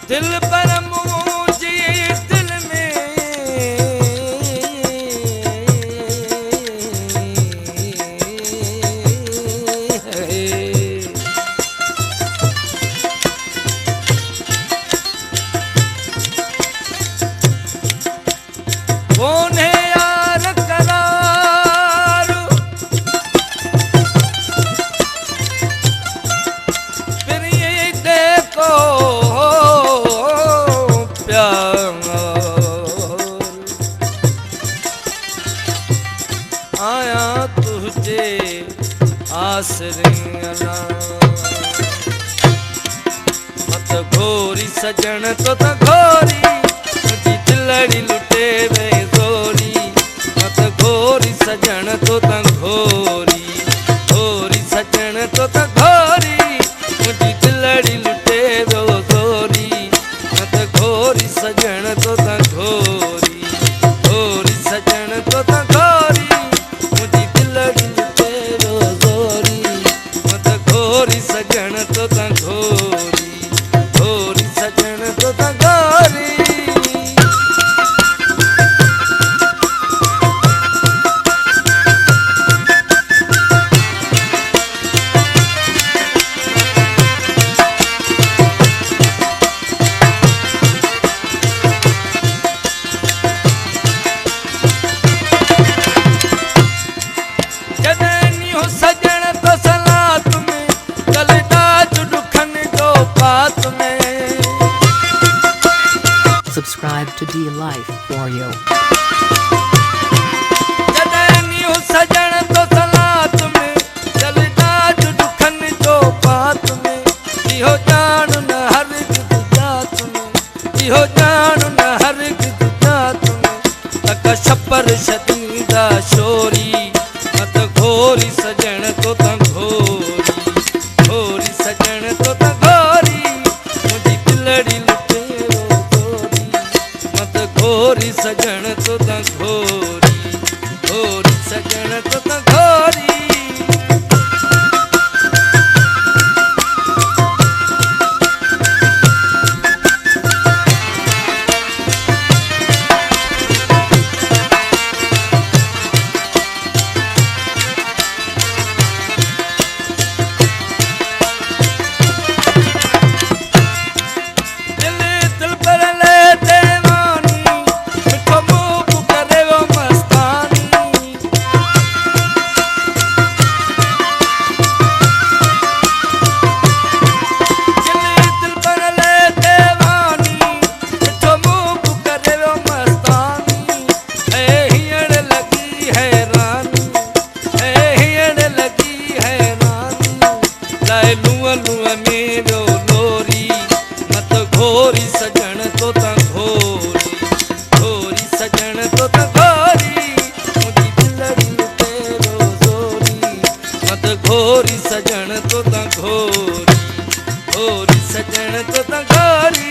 दिल पर मुझे दिल में कौन है यार करार फिर ये देखो आया तुझे आसरे मत घोरी सजन तो त घोरी मुझी दिलड़ी लुटे वे जोरी मत घोरी सजन तो त घोरी घोरी सजन तो त घोरी मुझी दिलड़ी लुटे वे जोरी मत घोरी सजन तो त घोरी घोरी सजन तो त घोरी घोरी सजन तो त घोरी घोरी सजन तो त घोरी जदनी हो सजन तो सलात में कलदाज दुखन जो बात में Subscribe to D Life for you. जदनी हो सजन तो सलात में कलदाज दुखन जो बात में इहो जान न हर जात में इहो जान न हर जात में तक छपर शदीदा शोरी मत घोरी सजन तो त घोरी घोरी सजन तो त घोरी मुझी दिलड़ी लुटे रो गोरी मत घोरी सजन तो त घोरी घोरी सजन तो त घोरी दिल पर ले देवानी मिठो मुँह करे वो मस्तानी दिल पर ले देवानी मिठो मुँह करे वो मस्तानी है हियड़ लगी है रानी है हियड़ लगी है रानी लाए लुआ लुआ मेरो लोरी मत घोरी सजन तो त घोरी घोरी सजन तो त घोरी मुझी दिलड़ी लुटे रो जोरी मत घोरी सजन तो त घोरी घोरी सजन तो त घोरी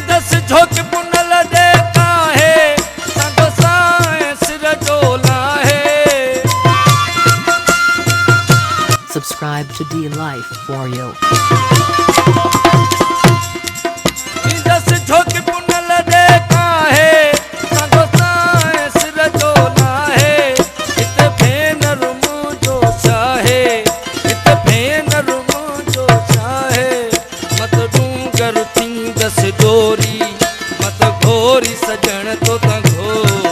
दस झोंक पुनल देता है संग साए सिर डोला है Subscribe to D Life for you. दस झोंक पुनल देता है संग साए सिर डोला है इत भेन रुम जो चाहे इत भेन रुम जो चाहे मत डूंगर थी दस डोरी मत घोरी सजन तो त घोरी